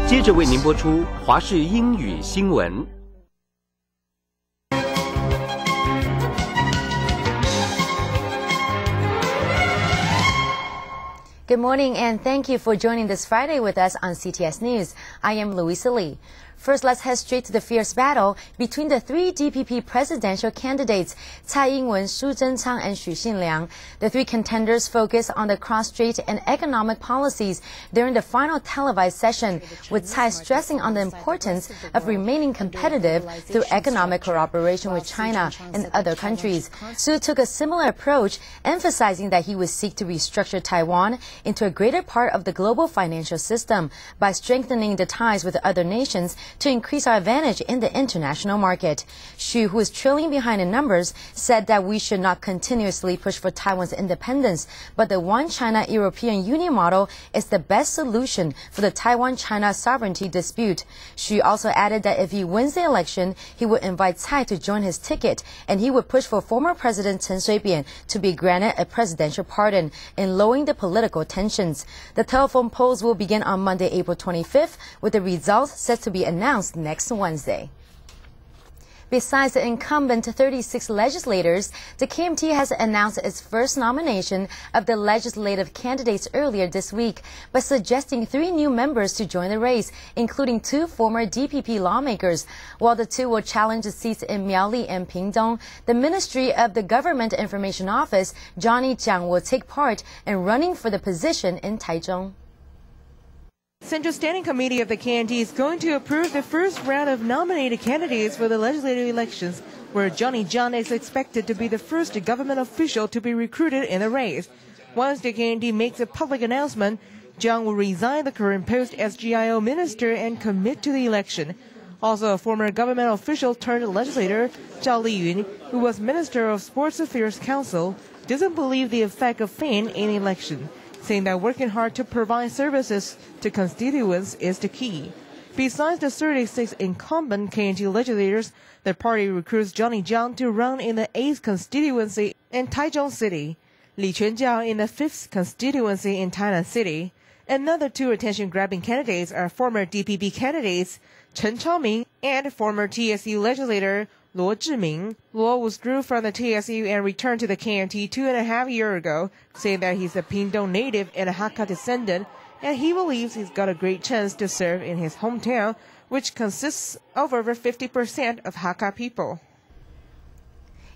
接着为您播出华视英语新闻。Good morning and thank you for joining this Friday with us on CTS News. I am Louisa Lee. First, let's head straight to the fierce battle between the three DPP presidential candidates, Tsai Ing-wen, Su Tseng-chang, and Xu Xinliang. The three contenders focus on the cross-strait and economic policies during the final televised session, with Tsai stressing on the importance of remaining competitive through economic cooperation with China and other countries. Su took a similar approach, emphasizing that he would seek to restructure Taiwan into a greater part of the global financial system by strengthening the ties with other nations to increase our advantage in the international market. Xu, who is trailing behind in numbers, said that we should not continuously push for Taiwan's independence, but the One China European Union model is the best solution for the Taiwan-China sovereignty dispute. Xu also added that if he wins the election, he would invite Tsai to join his ticket, and he would push for former President Chen Shui-bian to be granted a presidential pardon in lowering the political tensions. The telephone polls will begin on Monday, April 25th, with the results set to be announced next Wednesday. Besides the incumbent 36 legislators, the KMT has announced its first nomination of the legislative candidates earlier this week, by suggesting 3 new members to join the race, including 2 former DPP lawmakers. While the 2 will challenge the seats in Miaoli and Pingdong, the Ministry of the Government Information Office, Johnny Jiang, will take part in running for the position in Taichung. Central Standing Committee of the KMT is going to approve the first round of nominated candidates for the legislative elections, where Johnny Jiang is expected to be the first government official to be recruited in the race. Once the KMT makes a public announcement, Jiang will resign the current post as GIO minister and commit to the election. Also, a former government official turned legislator, Zhao Liyun, who was Minister of Sports Affairs Council, doesn't believe the effect of fame in the election, saying that working hard to provide services to constituents is the key. Besides the 36 incumbent KMT legislators, the party recruits Johnny Jiang to run in the 8th constituency in Taichung City, Li Quanjiao in the 5th constituency in Tainan City. Another 2 attention-grabbing candidates are former DPP candidates Chen Chaoming and former TSU legislator Luo Zhiming. Luo withdrew from the TSU and returned to the KMT 2.5 years ago, saying that he's a Pingdong native and a Hakka descendant, and he believes he's got a great chance to serve in his hometown, which consists of over 50% of Hakka people.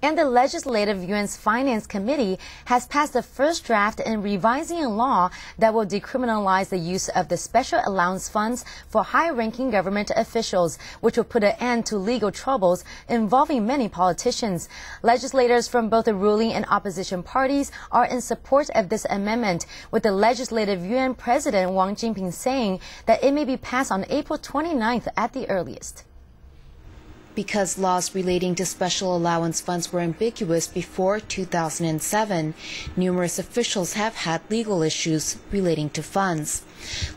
And the Legislative Yuan's Finance Committee has passed the first draft in revising a law that will decriminalize the use of the special allowance funds for high-ranking government officials, which will put an end to legal troubles involving many politicians. Legislators from both the ruling and opposition parties are in support of this amendment, with the Legislative Yuan President Wang Jinping saying that it may be passed on April 29th at the earliest. Because laws relating to special allowance funds were ambiguous before 2007, numerous officials have had legal issues relating to funds.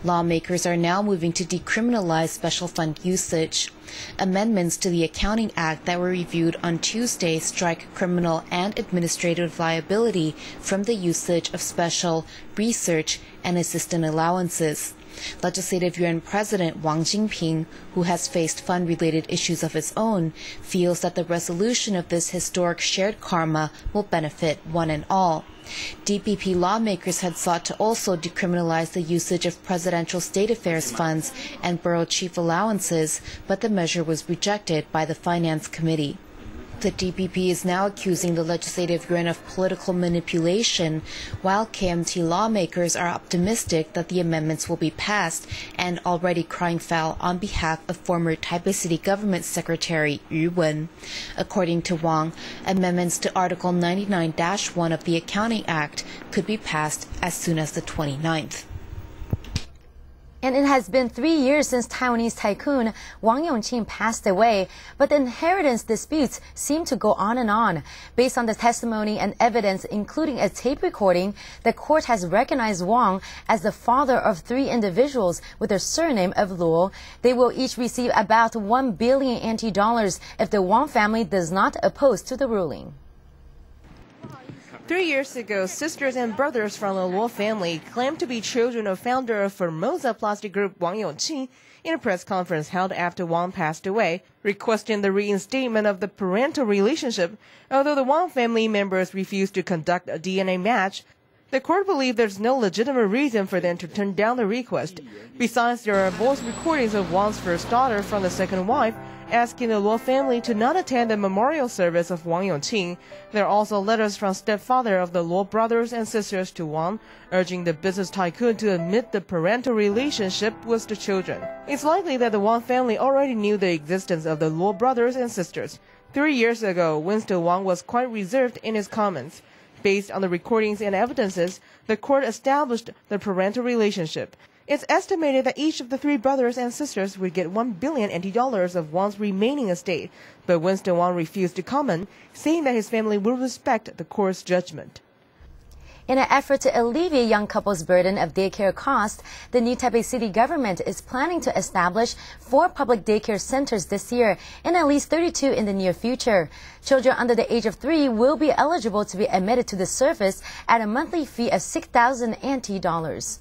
Lawmakers are now moving to decriminalize special fund usage. Amendments to the Accounting Act that were reviewed on Tuesday strike criminal and administrative liability from the usage of special, research, and assistance allowances. Legislative Yuan President Wang Jinping, who has faced fund-related issues of his own, feels that the resolution of this historic shared karma will benefit one and all. DPP lawmakers had sought to also decriminalize the usage of presidential state affairs funds and borough chief allowances, but the measure was rejected by the Finance Committee. The DPP is now accusing the Legislative Yuan of political manipulation, while KMT lawmakers are optimistic that the amendments will be passed and already crying foul on behalf of former Taipei City Government Secretary Yu Wen. According to Wang, amendments to Article 99-1 of the Accounting Act could be passed as soon as the 29th. And it has been 3 years since Taiwanese tycoon Wang Yongqing passed away, but the inheritance disputes seem to go on and on. Based on the testimony and evidence, including a tape recording, the court has recognized Wang as the father of 3 individuals with the surname of Luo. They will each receive about 1 billion NT dollars if the Wang family does not oppose to the ruling. 3 years ago, sisters and brothers from the Luo family claimed to be children of founder of Formosa Plastic Group Wang Yongqing in a press conference held after Wang passed away, requesting the reinstatement of the parental relationship. Although the Wang family members refused to conduct a DNA match, the court believed there's no legitimate reason for them to turn down the request. Besides, there are voice recordings of Wang's first daughter from the second wife asking the Luo family to not attend the memorial service of Wang Yongqing. There are also letters from stepfather of the Luo brothers and sisters to Wang, urging the business tycoon to admit the parental relationship with the children. It's likely that the Wang family already knew the existence of the Luo brothers and sisters. 3 years ago, Winston Wang was quite reserved in his comments. Based on the recordings and evidences, the court established the parental relationship. It's estimated that each of the 3 brothers and sisters would get 1 billion NT dollars of Wang's remaining estate, but Winston Wang refused to comment, saying that his family will respect the court's judgment. In an effort to alleviate young couples' burden of daycare costs, the new Taipei City government is planning to establish 4 public daycare centers this year and at least 32 in the near future. Children under the age of 3 will be eligible to be admitted to the service at a monthly fee of 6,000 NT dollars.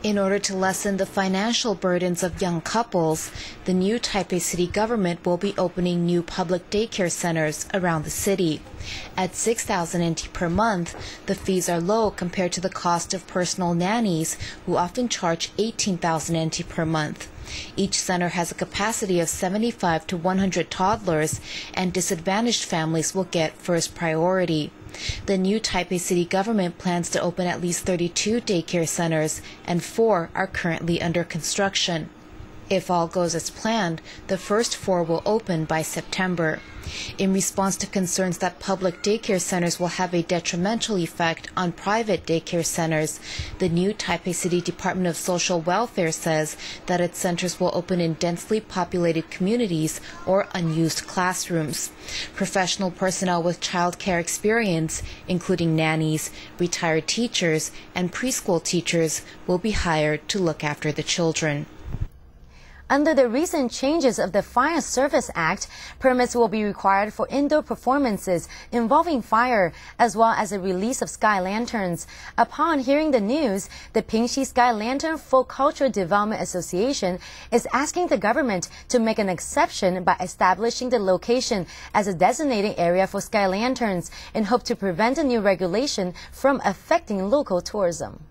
In order to lessen the financial burdens of young couples, the new Taipei City government will be opening new public daycare centers around the city. At 6,000 NT per month, the fees are low compared to the cost of personal nannies, who often charge 18,000 NT per month. Each center has a capacity of 75 to 100 toddlers, and disadvantaged families will get first priority. The new Taipei City government plans to open at least 32 daycare centers, and 4 are currently under construction. If all goes as planned, the first 4 will open by September. In response to concerns that public daycare centers will have a detrimental effect on private daycare centers, the new Taipei City Department of Social Welfare says that its centers will open in densely populated communities or unused classrooms. Professional personnel with child care experience, including nannies, retired teachers, and preschool teachers, will be hired to look after the children. Under the recent changes of the Fire Service Act, permits will be required for indoor performances involving fire, as well as the release of sky lanterns. Upon hearing the news, the Pingxi Sky Lantern Folk Cultural Development Association is asking the government to make an exception by establishing the location as a designated area for sky lanterns in hope to prevent the new regulation from affecting local tourism.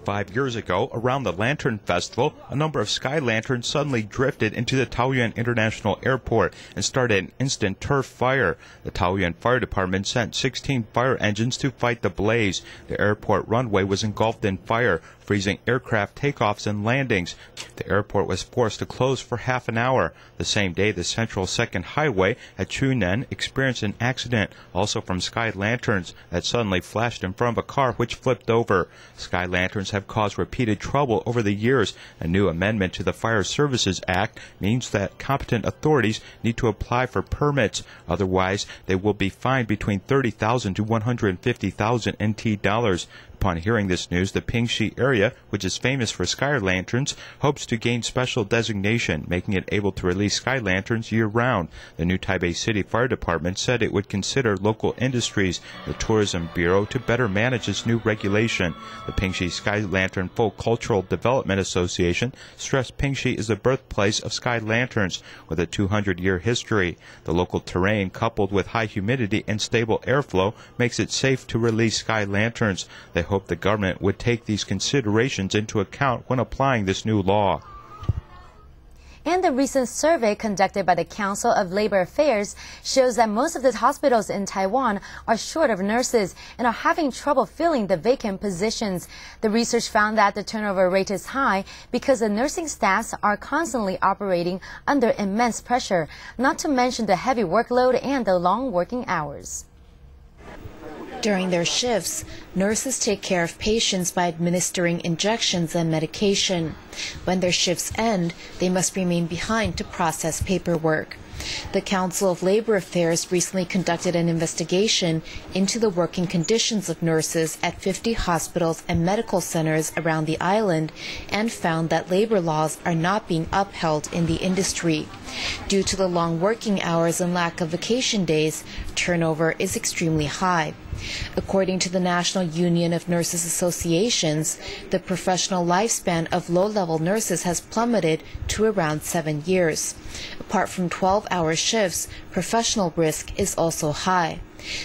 5 years ago, around the Lantern Festival, a number of sky lanterns suddenly drifted into the Taoyuan International Airport and started an instant turf fire. The Taoyuan Fire Department sent 16 fire engines to fight the blaze. The airport runway was engulfed in fire, freezing aircraft takeoffs and landings. The airport was forced to close for half an hour. The same day, the Central Second Highway at Chunan experienced an accident, also from sky lanterns, that suddenly flashed in front of a car which flipped over. Sky lanterns have caused repeated trouble over the years. A new amendment to the Fire Services Act means that competent authorities need to apply for permits. Otherwise, they will be fined between 30,000 to 150,000 NT dollars. Upon hearing this news, the Pingxi area, which is famous for sky lanterns, hopes to gain special designation, making it able to release sky lanterns year-round. The new Taipei City Fire Department said it would consider local industries, the Tourism Bureau, to better manage this new regulation. The Pingxi Sky Lantern Folk Cultural Development Association stressed Pingxi is the birthplace of sky lanterns, with a 200-year history. The local terrain, coupled with high humidity and stable airflow, makes it safe to release sky lanterns. They hope the government would take these considerations into account when applying this new law. And the recent survey conducted by the Council of Labor Affairs shows that most of the hospitals in Taiwan are short of nurses and are having trouble filling the vacant positions. The research found that the turnover rate is high because the nursing staffs are constantly operating under immense pressure, not to mention the heavy workload and the long working hours. During their shifts, nurses take care of patients by administering injections and medication. When their shifts end, they must remain behind to process paperwork. The Council of Labor Affairs recently conducted an investigation into the working conditions of nurses at 50 hospitals and medical centers around the island and found that labor laws are not being upheld in the industry. Due to the long working hours and lack of vacation days, turnover is extremely high. According to the National Union of Nurses Associations, the professional lifespan of low-level nurses has plummeted to around 7 years. Apart from 12-hour shifts, professional risk is also high.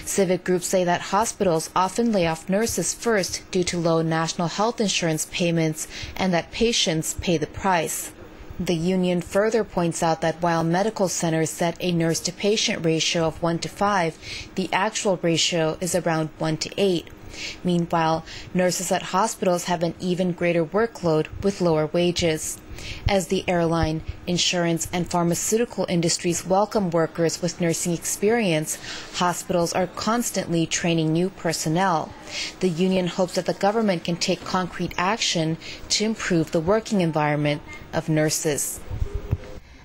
Civic groups say that hospitals often lay off nurses first due to low national health insurance payments and that patients pay the price. The union further points out that while medical centers set a nurse-to-patient ratio of 1:5, the actual ratio is around 1:8. Meanwhile, nurses at hospitals have an even greater workload with lower wages. As the airline, insurance, and pharmaceutical industries welcome workers with nursing experience, hospitals are constantly training new personnel. The union hopes that the government can take concrete action to improve the working environment of nurses.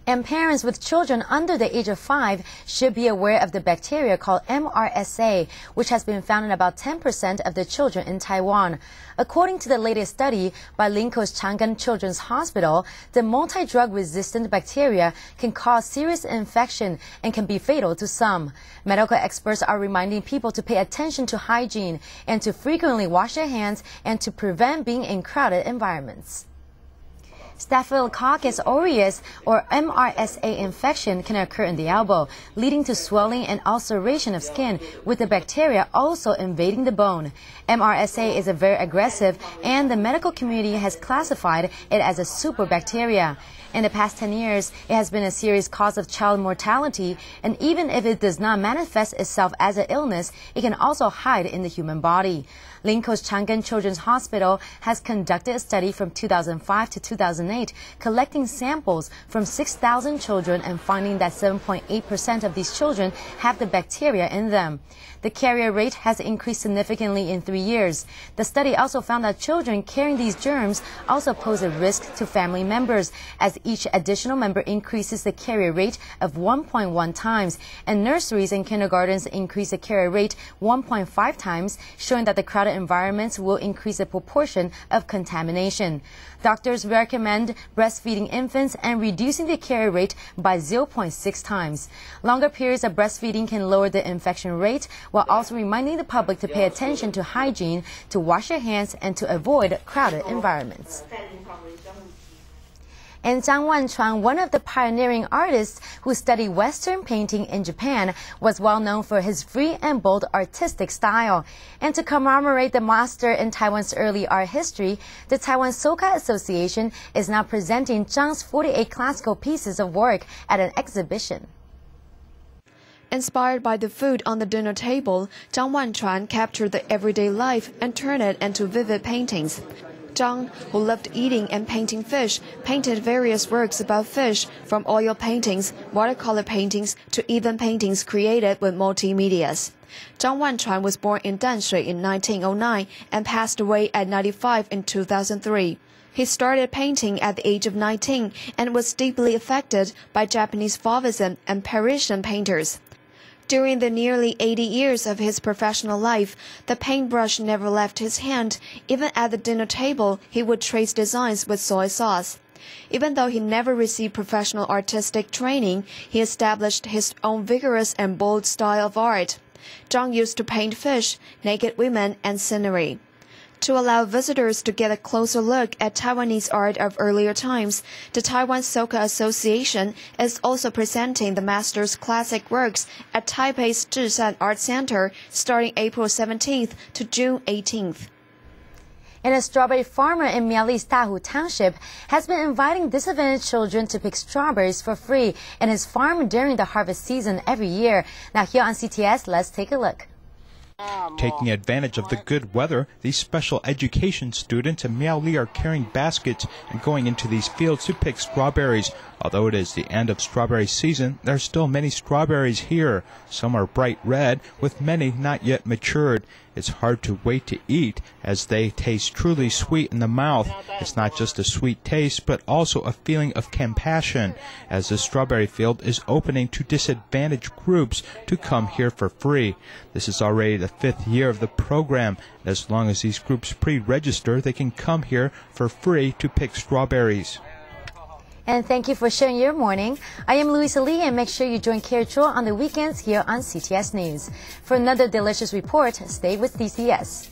And parents with children under the age of 5 should be aware of the bacteria called MRSA, which has been found in about 10% of the children in Taiwan. According to the latest study by Linko's Chang'an Children's Hospital, the multi-drug-resistant bacteria can cause serious infection and can be fatal to some. Medical experts are reminding people to pay attention to hygiene and to frequently wash their hands and to prevent being in crowded environments. Staphylococcus aureus, or MRSA infection, can occur in the elbow, leading to swelling and ulceration of skin, with the bacteria also invading the bone. MRSA is very aggressive, and the medical community has classified it as a superbacteria. In the past 10 years, it has been a serious cause of child mortality, and even if it does not manifest itself as an illness, it can also hide in the human body. Linko's Chang'an Children's Hospital has conducted a study from 2005 to 2008, collecting samples from 6,000 children and finding that 7.8% of these children have the bacteria in them. The carrier rate has increased significantly in 3 years. The study also found that children carrying these germs also pose a risk to family members, as each additional member increases the carrier rate of 1.1 times, and nurseries and kindergartens increase the carrier rate 1.5 times, showing that the crowded environments will increase the proportion of contamination. Doctors recommend breastfeeding infants and reducing the carrier rate by 0.6 times. Longer periods of breastfeeding can lower the infection rate, while also reminding the public to pay attention to hygiene, to wash their hands, and to avoid crowded environments. And Zhang Wanchuan, one of the pioneering artists who studied Western painting in Japan, was well known for his free and bold artistic style. And to commemorate the master in Taiwan's early art history, the Taiwan Soka Association is now presenting Zhang's 48 classical pieces of work at an exhibition. Inspired by the food on the dinner table, Zhang Wanchuan captured the everyday life and turned it into vivid paintings. Zhang, who loved eating and painting fish, painted various works about fish, from oil paintings, watercolor paintings, to even paintings created with multimedias. Zhang Wanchuan was born in Danshui in 1909 and passed away at 95 in 2003. He started painting at the age of 19 and was deeply affected by Japanese Fauvism and Parisian painters. During the nearly 80 years of his professional life, the paintbrush never left his hand. Even at the dinner table, he would trace designs with soy sauce. Even though he never received professional artistic training, he established his own vigorous and bold style of art. Zhang used to paint fish, naked women, and scenery. To allow visitors to get a closer look at Taiwanese art of earlier times, the Taiwan Soka Association is also presenting the master's classic works at Taipei's Zhishan Art Center starting April 17th to June 18th. And a strawberry farmer in Miaoli's Dahu Township has been inviting disadvantaged children to pick strawberries for free in his farm during the harvest season every year. Now here on CTS, let's take a look. Taking advantage of the good weather, these special education students in Miaoli are carrying baskets and going into these fields to pick strawberries. Although it is the end of strawberry season, there are still many strawberries here. Some are bright red, with many not yet matured. It's hard to wait to eat as they taste truly sweet in the mouth. It's not just a sweet taste, but also a feeling of compassion, as the strawberry field is opening to disadvantaged groups to come here for free. This is already the 5th year of the program. As long as these groups pre-register, they can come here for free to pick strawberries. And thank you for sharing your morning. I am Louisa Lee, and make sure you join Carrie Chua on the weekends here on CTS News. For another delicious report, stay with CTS.